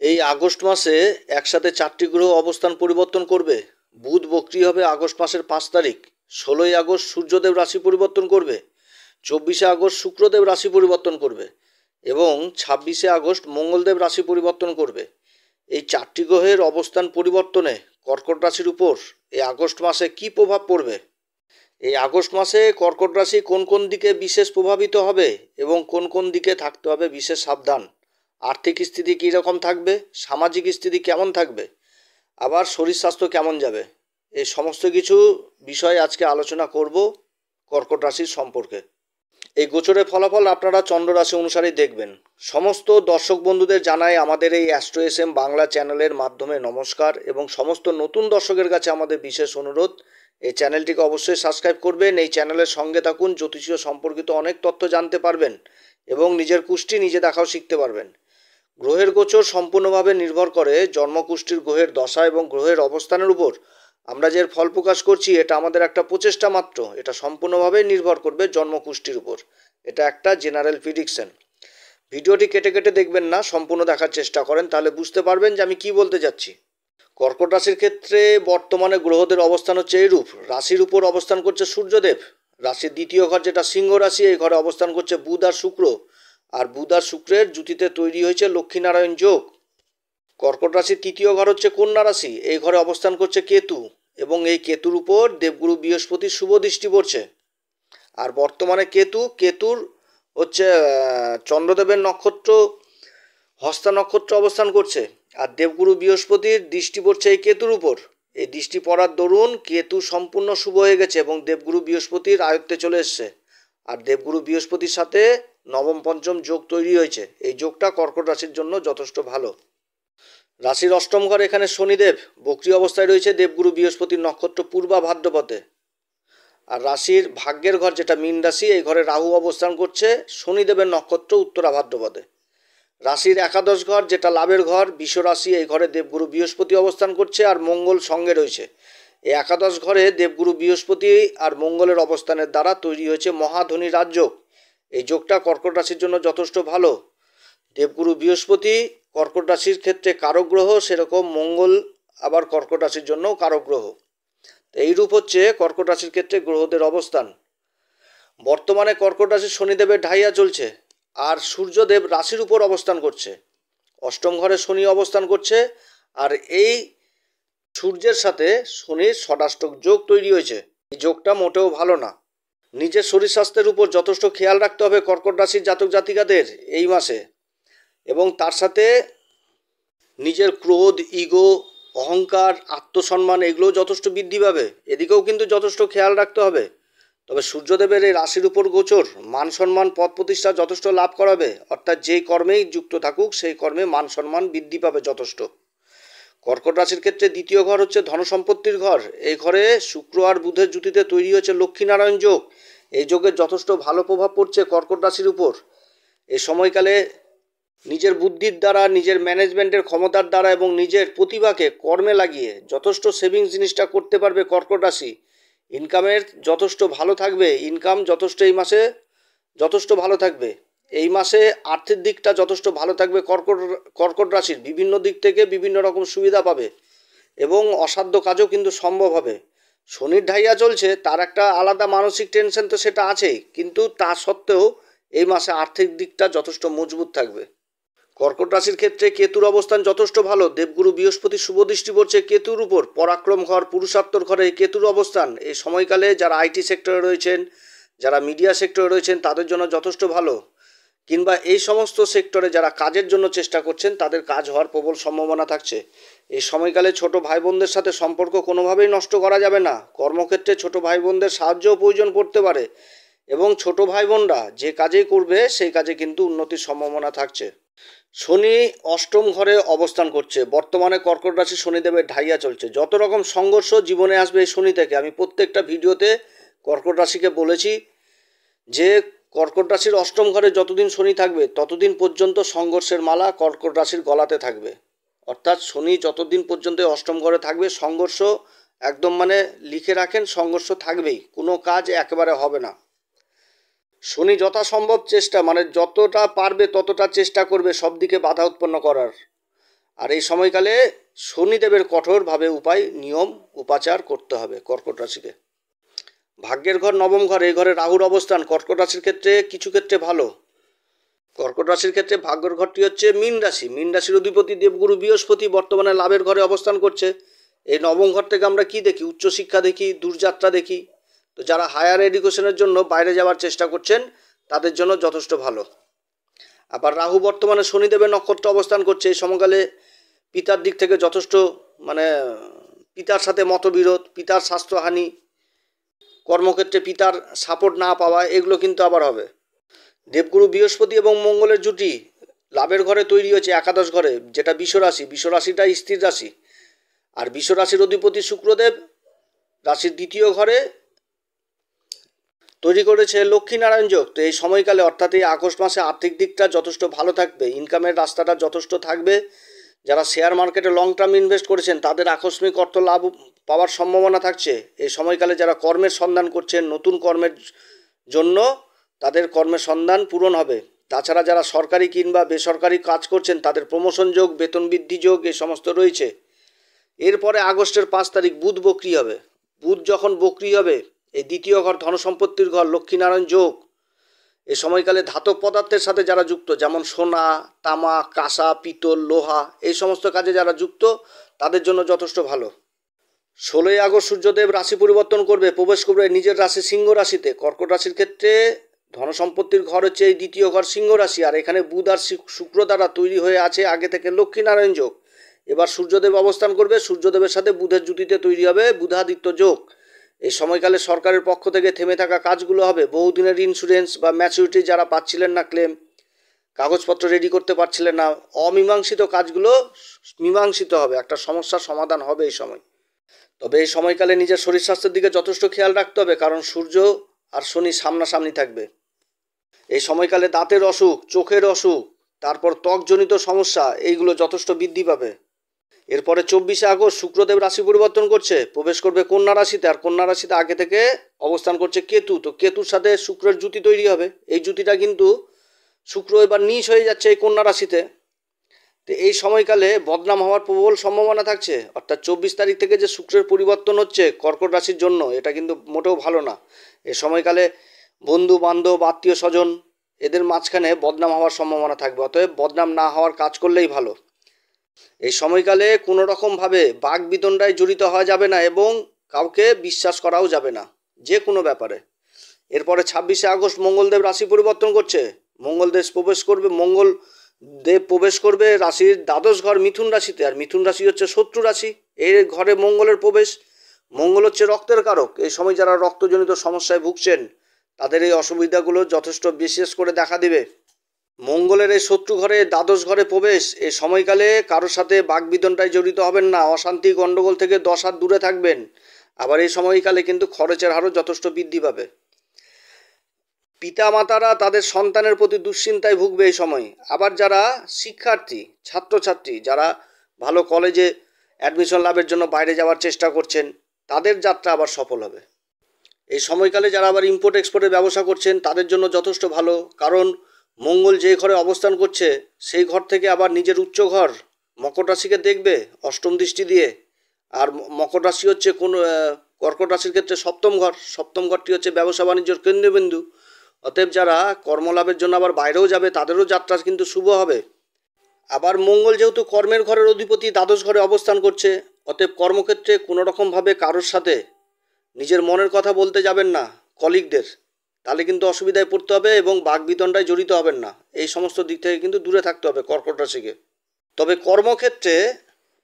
এই আগস্ট মাসে একসাথে 4টি গ্রহ অবস্থান পরিবর্তন করবে। বুধ বক্রী হবে আগস্ট মাসের 5 তারিখ। 16ই আগস্ট সূর্যদেব রাশি পরিবর্তন করবে। 24শে আগস্ট শুক্রদেব রাশি পরিবর্তন করবে এবং 26শে আগস্ট মঙ্গলদেব রাশি পরিবর্তন করবে। এই 4টি গ্রহের অবস্থান পরিবর্তনে কর্কট রাশির উপর এই আগস্ট মাসে কী প্রভাব পড়বে? এই আগস্ট মাসে কর্কট রাশি কোন কোন দিকে বিশেষ প্রভাবিত হবে এবং কোন কোন দিকে থাকতে হবে বিশেষ সাবধান? আর্থিক স্থিতি কী রকম থাকবে, সামাজিক স্থিতি কেমন থাকবে, আবার শরীর স্বাস্থ্য কেমন যাবে, এই সমস্ত কিছু বিষয়ে আজকে আলোচনা করব কর্কট রাশির সম্পর্কে। এই গোচরের ফলাফল আপনারা চন্দ্র রাশি অনুসারেই দেখবেন। সমস্ত দর্শক বন্ধুদের জানাই আমাদের এই অ্যাস্ট্রো এসএম বাংলা চ্যানেলের মাধ্যমে নমস্কার এবং সমস্ত নতুন দর্শকের কাছে আমাদের বিশেষ অনুরোধ, এই চ্যানেলটিকে অবশ্যই সাবস্ক্রাইব করবেন। এই চ্যানেলের সঙ্গে থাকুন, জ্যোতিষীয় সম্পর্কিত অনেক তথ্য জানতে পারবেন এবং নিজের কুষ্টি নিজে দেখাও শিখতে পারবেন। গ্রহের গোচর সম্পূর্ণভাবে নির্ভর করে জন্মকুষ্ঠির গ্রহের দশা এবং গ্রহের অবস্থানের উপর। আমরা যে ফল প্রকাশ করছি এটা আমাদের একটা প্রচেষ্টা মাত্র, এটা সম্পূর্ণভাবে নির্ভর করবে জন্মকুষ্ঠির উপর। এটা একটা জেনারেল প্রিডিকশন। ভিডিওটি কেটে কেটে দেখবেন না, সম্পূর্ণ দেখার চেষ্টা করেন, তাহলে বুঝতে পারবেন যে আমি কি বলতে যাচ্ছি। কর্কট রাশির ক্ষেত্রে বর্তমানে গ্রহদের অবস্থান হচ্ছে এইরূপ। রাশির উপর অবস্থান করছে সূর্যদেব। রাশির দ্বিতীয় ঘর যেটা সিংহ রাশি, এই ঘরে অবস্থান করছে বুধ আর শুক্র। আর বুধ আর শুক্রের জুতিতে তৈরি হয়েছে লক্ষ্মীনারায়ণ যোগ। কর্কট রাশির তৃতীয় ঘর হচ্ছে কন্যা রাশি, এই ঘরে অবস্থান করছে কেতু এবং এই কেতুর উপর দেবগুরু বৃহস্পতির শুভ দৃষ্টি পড়ছে। আর বর্তমানে কেতুর হচ্ছে চন্দ্রদেবের নক্ষত্র হস্তা নক্ষত্র অবস্থান করছে। আর দেবগুরু বৃহস্পতির দৃষ্টি পড়ছে এই কেতুর উপর। এই দৃষ্টি পড়ার দরুন কেতু সম্পূর্ণ শুভ হয়ে গেছে এবং দেবগুরু বৃহস্পতির আয়ত্তে চলে এসছে। আর দেবগুরু বৃহস্পতির সাথে নবম পঞ্চম যোগ তৈরি হয়েছে। এই যোগটা কর্কট রাশির জন্য যথেষ্ট ভালো। রাশির অষ্টম ঘর, এখানে শনিদেব বক্রী অবস্থায় রয়েছে দেবগুরু বৃহস্পতির নক্ষত্র পূর্বা ভাদ্রপদে। আর রাশির ভাগ্যের ঘর যেটা মীন রাশি, এই ঘরে রাহু অবস্থান করছে শনিদেবের নক্ষত্র উত্তরা ভাদ্রপদে। রাশির একাদশ ঘর যেটা লাভের ঘর বৃষ রাশি, এই ঘরে দেবগুরু বৃহস্পতি অবস্থান করছে আর মঙ্গল সঙ্গে রয়েছে। এই একাদশ ঘরে দেবগুরু বৃহস্পতি আর মঙ্গলের অবস্থানের দ্বারা তৈরি হয়েছে মহাধনী রাজযোগ। এই যোগটা কর্কট রাশির জন্য যথেষ্ট ভালো। দেবগুরু বৃহস্পতি কর্কট রাশির ক্ষেত্রে কারক গ্রহ, সেরকম মঙ্গল আবার কর্কট রাশির জন্যও কারক গ্রহ। এইরূপ হচ্ছে কর্কট রাশির ক্ষেত্রে গ্রহদের অবস্থান। বর্তমানে কর্কট রাশির শনিদেবের ঢাইয়া চলছে আর সূর্যদেব রাশির উপর অবস্থান করছে। অষ্টম ঘরে শনি অবস্থান করছে আর এই সূর্যের সাথে শনির ষষ্ঠাষ্টক যোগ তৈরি হয়েছে। এই যোগটা মোটেও ভালো না। নিজের শরীর স্বাস্থ্যের উপর যথেষ্ট খেয়াল রাখতে হবে কর্কট রাশির জাতক জাতিকাদের এই মাসে, এবং তার সাথে নিজের ক্রোধ, ইগো, অহংকার, আত্মসম্মান এগুলোও যথেষ্ট বৃদ্ধি পাবে। এদিকেও কিন্তু যথেষ্ট খেয়াল রাখতে হবে। তবে সূর্যদেবের এই রাশির উপর গোচর মান সম্মান পদ প্রতিষ্ঠা যথেষ্ট লাভ করাবে, অর্থাৎ যেই কর্মেই যুক্ত থাকুক সেই কর্মে মান সম্মান বৃদ্ধি পাবে যথেষ্ট। কর্কট রাশির ক্ষেত্রে দ্বিতীয় ঘর হচ্ছে ধনসম্পত্তির ঘর। এই ঘরে শুক্র আর বুধের জুতিতে তৈরি হয়েছে লক্ষ্মীনারায়ণ যোগ। এই যোগের যথেষ্ট ভালো প্রভাব পড়ছে কর্কট রাশির উপর। এই সময়কালে নিজের বুদ্ধির দ্বারা, নিজের ম্যানেজমেন্টের ক্ষমতার দ্বারা এবং নিজের প্রতিভাকে কর্মে লাগিয়ে যথেষ্ট সেভিংস জিনিসটা করতে পারবে কর্কট রাশি। ইনকামের যথেষ্ট ভালো থাকবে, ইনকাম যথেষ্ট এই মাসে যথেষ্ট ভালো থাকবে। এই মাসে আর্থিক দিকটা যথেষ্ট ভালো থাকবে কর্কট রাশির। বিভিন্ন দিক থেকে বিভিন্ন রকম সুবিধা পাবে এবং অসাধ্য কাজও কিন্তু সম্ভব হবে। শনির ঢাইয়া চলছে, তার একটা আলাদা মানসিক টেনশন তো সেটা আছেই, কিন্তু তা সত্ত্বেও এই মাসে আর্থিক দিকটা যথেষ্ট মজবুত থাকবে। কর্কট রাশির ক্ষেত্রে কেতুর অবস্থান যথেষ্ট ভালো। দেবগুরু বৃহস্পতি শুভ দৃষ্টি পড়ছে কেতুর উপর। পরাক্রম ঘর, পুরুষার্থর ঘরে এই কেতুর অবস্থান এই সময়কালে যারা আইটি সেক্টরে রয়েছেন, যারা মিডিয়া সেক্টরে রয়েছেন তাদের জন্য যথেষ্ট ভালো। কিংবা এই সমস্ত সেক্টরে যারা কাজের জন্য চেষ্টা করছেন তাদের কাজ হওয়ার প্রবল সম্ভাবনা থাকছে। এই সময়কালে ছোট ভাই বোনদের সাথে সম্পর্ক কোনোভাবেই নষ্ট করা যাবে না। কর্মক্ষেত্রে ছোট ভাই বোনদের সাহায্যও প্রয়োজন পড়তে পারে এবং ছোট ভাই বোনরা যে কাজেই করবে সেই কাজে কিন্তু উন্নতির সম্ভাবনা থাকছে। শনি অষ্টম ঘরে অবস্থান করছে। বর্তমানে কর্কট রাশি শনিদেবের ঢাইয়া চলছে। যত রকম সংঘর্ষ জীবনে আসবে এই শনি থেকে। আমি প্রত্যেকটা ভিডিওতে কর্কট রাশিকে বলেছি যে কর্কট রাশির অষ্টম ঘরে যতদিন শনি থাকবে ততদিন পর্যন্ত সংঘর্ষের মালা কর্কট রাশির গলাতে থাকবে। অর্থাৎ শনি যতদিন পর্যন্ত অষ্টম ঘরে থাকবে সংঘর্ষ একদম লিখে রাখেন, সংঘর্ষ থাকবেই, কোনো কাজ একেবারে হবে না। শনি যথাসম্ভব চেষ্টা যতটা পারবে ততটা চেষ্টা করবে সব দিকে বাধা উৎপন্ন করার। আর এই সময়কালে শনিদেবের কঠোরভাবে নিয়ম উপাচার করতে হবে কর্কট রাশিকে। ভাগ্যের ঘর নবম ঘর, এই ঘরে রাহুর অবস্থান কর্কট রাশির ক্ষেত্রে কিছু ক্ষেত্রে ভালো। কর্কট রাশির ক্ষেত্রে ভাগ্যের ঘরটি হচ্ছে মীন রাশি। মীন রাশির অধিপতি দেবগুরু বৃহস্পতি বর্তমানে লাভের ঘরে অবস্থান করছে। এই নবম ঘর থেকে আমরা কি দেখি? উচ্চশিক্ষা দেখি, দূরযাত্রা দেখি। তো যারা হায়ার এডুকেশনের জন্য বাইরে যাওয়ার চেষ্টা করছেন তাদের জন্য যথেষ্ট ভালো। আবার রাহু বর্তমানে শনিদেবের নক্ষত্র অবস্থান করছে। এই সময়কালে পিতার দিক থেকে যথেষ্ট পিতার সাথে মতবিরোধ, পিতার স্বাস্থ্যহানি, কর্মক্ষেত্রে পিতার সাপোর্ট না পাওয়া, এগুলো কিন্তু আবার হবে। দেবগুরু বৃহস্পতি এবং মঙ্গলের জুটি লাভের ঘরে তৈরি হয়েছে একাদশ ঘরে, যেটা বিশ্বরাশি। বিশ্বরাশিটা স্থির রাশি। আর বিশ্বরাশির অধিপতি শুক্রদেব রাশির দ্বিতীয় ঘরে তৈরি করেছে লক্ষ্মীনারায়ণ যোগ। তো এই সময়কালে অর্থাৎ এই আগস্ট মাসে আর্থিক দিকটা যথেষ্ট ভালো থাকবে, ইনকামের রাস্তাটা যথেষ্ট থাকবে। যারা শেয়ার মার্কেটে লং টার্ম ইনভেস্ট করেছেন তাদের আকস্মিক অর্থ লাভ পাওয়ার সম্ভাবনা থাকছে। এই সময়কালে যারা কর্মের সন্ধান করছেন, নতুন কর্মের জন্য তাদের কর্মের সন্ধান পূরণ হবে। তাছাড়া যারা সরকারি কিংবা বেসরকারি কাজ করছেন তাদের প্রমোশন যোগ, বেতন বৃদ্ধি যোগ এই সমস্ত রয়েছে। এরপরে আগস্টের 5 তারিখ বুধ বক্রি হবে। বুধ যখন বক্রি হবে, এই দ্বিতীয় ঘর ধনসম্পত্তির ঘর, লক্ষ্মীনারায়ণ যোগ। এই সময়কালে ধাতব পদার্থের সাথে যারা যুক্ত, যেমন সোনা, তামা, কাঁসা, পিতল, লোহা, এই সমস্ত কাজে যারা যুক্ত তাদের জন্য যথেষ্ট ভালো। 16ই আগস্ট সূর্যদেব রাশি পরিবর্তন করবে, প্রবেশ করবে নিজের রাশি সিংহ রাশিতে। কর্কট রাশির ক্ষেত্রে ধনসম্পত্তির ঘর হচ্ছে এই দ্বিতীয় ঘর সিংহ রাশি। আর এখানে বুধ আর শুক্র দ্বারা তৈরি হয়ে আছে আগে থেকে লক্ষ্মীনারায়ণ যোগ। এবার সূর্যদেব অবস্থান করবে, সূর্যদেবের সাথে বুধের জুটিতে তৈরি হবে বুধাদিত্য যোগ। এই সময়কালে সরকারের পক্ষ থেকে থেমে থাকা কাজগুলো হবে। বহুদিনের ইন্স্যুরেন্স বা ম্যাচুরিটি যারা পাচ্ছিলেন না ক্লেম, কাগজপত্র রেডি করতে পারছিলেন না, অমীমাংসিত কাজগুলো মীমাংসিত হবে, একটা সমস্যার সমাধান হবে এই সময়। তবে এই সময়কালে নিজের শরীর স্বাস্থ্যের দিকে যথেষ্ট খেয়াল রাখতে হবে, কারণ সূর্য আর শনি সামনাসামনি থাকবে। এই সময়কালে দাঁতের অসুখ, চোখের অসুখ, তারপর ত্বকজনিত সমস্যা, এইগুলো যথেষ্ট বৃদ্ধি পাবে। এরপরে 24শে আগস্ট শুক্রদেব রাশি পরিবর্তন করছে, প্রবেশ করবে কন্যা রাশিতে। আর কন্যা রাশিতে আগে থেকে অবস্থান করছে কেতু। তো কেতুর সাথে শুক্রের জুতি তৈরি হবে। এই জুতিটা কিন্তু শুক্র এবার নীচ হয়ে যাচ্ছে এই কন্যা রাশিতে। তো এই সময়কালে বদনাম হওয়ার প্রবল সম্ভাবনা থাকছে। অর্থাৎ 24 তারিখ থেকে যে শুক্রের পরিবর্তন হচ্ছে কর্কট রাশির জন্য, এটা কিন্তু মোটেও ভালো না। এই সময়কালে বন্ধু বান্ধব, আত্মীয় স্বজন, এদের মাঝখানে বদনাম হওয়ার সম্ভাবনা থাকবে। অতএব বদনাম না হওয়ার কাজ করলেই ভালো। এই সময়কালে কোনো রকমভাবে বাক বিতণ্ডায় জড়িত হওয়া যাবে না এবং কাউকে বিশ্বাস করাও যাবে না যে কোনো ব্যাপারে। এরপরে 26শে আগস্ট মঙ্গলদেব রাশি পরিবর্তন করছে। মঙ্গলদেব প্রবেশ করবে রাশির দ্বাদশ ঘর মিথুন রাশিতে। আর মিথুন রাশি হচ্ছে শত্রু রাশি। এই ঘরে মঙ্গলের প্রবেশ। মঙ্গল হচ্ছে রক্তের কারক। এই সময় যারা রক্তজনিত সমস্যায় ভুগছেন তাদের এই অসুবিধাগুলো যথেষ্ট বিশেষ করে দেখা দিবে। মঙ্গলের এই শত্রু ঘরে দ্বাদশ ঘরে প্রবেশ, এই সময়কালে কারোর সাথে বাকবিতণ্ডায় জড়িত হবেন না, অশান্তি গণ্ডগোল থেকে 10 হাত দূরে থাকবেন। আবার এই সময়কালে কিন্তু খরচের হারও যথেষ্ট বৃদ্ধি পাবে। পিতামাতারা তাদের সন্তানের প্রতি দুশ্চিন্তায় ভুগবে এই সময়। আবার যারা শিক্ষার্থী, ছাত্রছাত্রী, যারা ভালো কলেজে অ্যাডমিশন লাভের জন্য বাইরে যাওয়ার চেষ্টা করছেন তাদের যাত্রা আবার সফল হবে। এই সময়কালে যারা আবার ইম্পোর্ট এক্সপোর্টের ব্যবসা করছেন তাদের জন্য যথেষ্ট ভালো, কারণ মঙ্গল যে ঘরে অবস্থান করছে সেই ঘর থেকে আবার নিজের উচ্চ ঘর মকর রাশিকে দেখবে অষ্টম দৃষ্টি দিয়ে। আর মকর রাশি হচ্ছে কর্কট রাশির ক্ষেত্রে সপ্তম ঘরটি হচ্ছে ব্যবসা বাণিজ্যের কেন্দ্রবিন্দু। অতএব যারা কর্মলাভের জন্য আবার বাইরেও যাবে তাদেরও যাত্রা কিন্তু শুভ হবে। আবার মঙ্গল যেহেতু কর্মের ঘরের অধিপতি দ্বাদশ ঘরে অবস্থান করছে, অতএব কর্মক্ষেত্রে কোনো রকমভাবে কারোর সাথে নিজের মনের কথা বলতে যাবেন না কলিগদের, তাহলে কিন্তু অসুবিধায় পড়তে হবে এবং বাকবিতণ্ডায় জড়িত হবেন না। এই সমস্ত দিক থেকে কিন্তু দূরে থাকতে হবে কর্কট রাশিকে। তবে কর্মক্ষেত্রে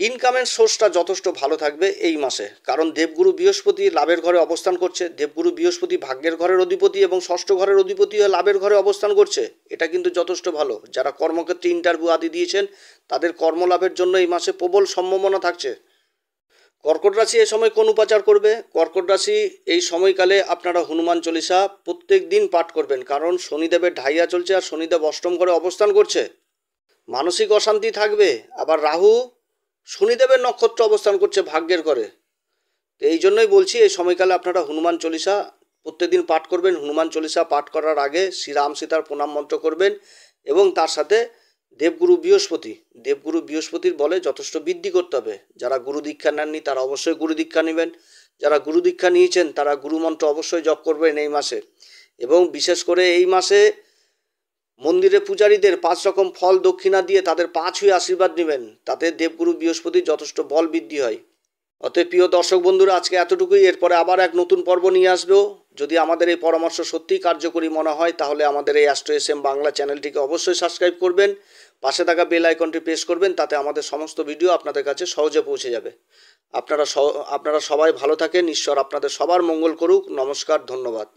ইনকামের সোর্সটা যথেষ্ট ভালো থাকবে এই মাসে, কারণ দেবগুরু বৃহস্পতি লাভের ঘরে অবস্থান করছে। দেবগুরু বৃহস্পতি ভাগ্যের ঘরের অধিপতি এবং ষষ্ঠ ঘরের অধিপতি হয়ে লাভের ঘরে অবস্থান করছে। এটা কিন্তু যথেষ্ট ভালো। যারা কর্মক্ষেত্রে ইন্টারভিউ আদি দিয়েছেন তাদের কর্মলাভের জন্য এই মাসে প্রবল সম্ভাবনা থাকছে। কর্কট রাশি এই সময় কোন উপাচার করবে? কর্কট রাশি এই সময়কালে আপনারা হনুমান চল্লিশা প্রত্যেক দিন পাঠ করবেন, কারণ শনিদেবের ঢাইয়া চলছে আর শনিদেব অষ্টম ঘরে অবস্থান করছে। মানসিক অশান্তি থাকবে। আবার রাহু শনিদেবের নক্ষত্র অবস্থান করছে ভাগ্যের ঘরে। তো এই জন্যই বলছি এই সময়কালে আপনারা হনুমান চল্লিশা প্রত্যেকদিন পাঠ করবেন। হনুমান চল্লিশা পাঠ করার আগে শ্রীরাম সীতার প্রণাম মন্ত্র করবেন এবং তার সাথে দেবগুরু বৃহস্পতি, দেবগুরু বৃহস্পতির বলে যথেষ্ট বৃদ্ধি করতে হবে। যারা গুরু দীক্ষা নেননি তারা অবশ্যই গুরু দীক্ষা নেবেন, যারা গুরু দীক্ষা নিয়েছেন তারা গুরুমন্ত্র অবশ্যই জপ করবেন এই মাসে। এবং বিশেষ করে এই মাসে মন্দিরে পূজারীদের 5 রকম ফল দক্ষিণা দিয়ে তাদের পা ছুঁয়ে আশীর্বাদ নেবেন, তাতে দেবগুরু বৃহস্পতির যথেষ্ট বল বৃদ্ধি হয়। অতএব প্রিয় দর্শক বন্ধুরা, আজকে এতটুকুই। এরপরে আবার এক নতুন পর্ব নিয়ে আসবো। যদি আমাদের এই পরামর্শ সত্যিই কার্যকরী মনে হয় তাহলে আমাদের এই অ্যাস্ট্রো এসএম বাংলা চ্যানেলটিকে অবশ্যই সাবস্ক্রাইব করবেন, পাশে থাকা বেল আইকনটি প্রেস করবেন, তাতে আমাদের সমস্ত ভিডিও আপনাদের কাছে সহজে পৌঁছে যাবে। আপনারা সবাই ভালো থাকেন, ঈশ্বর আপনাদের সবার মঙ্গল করুক। নমস্কার, ধন্যবাদ।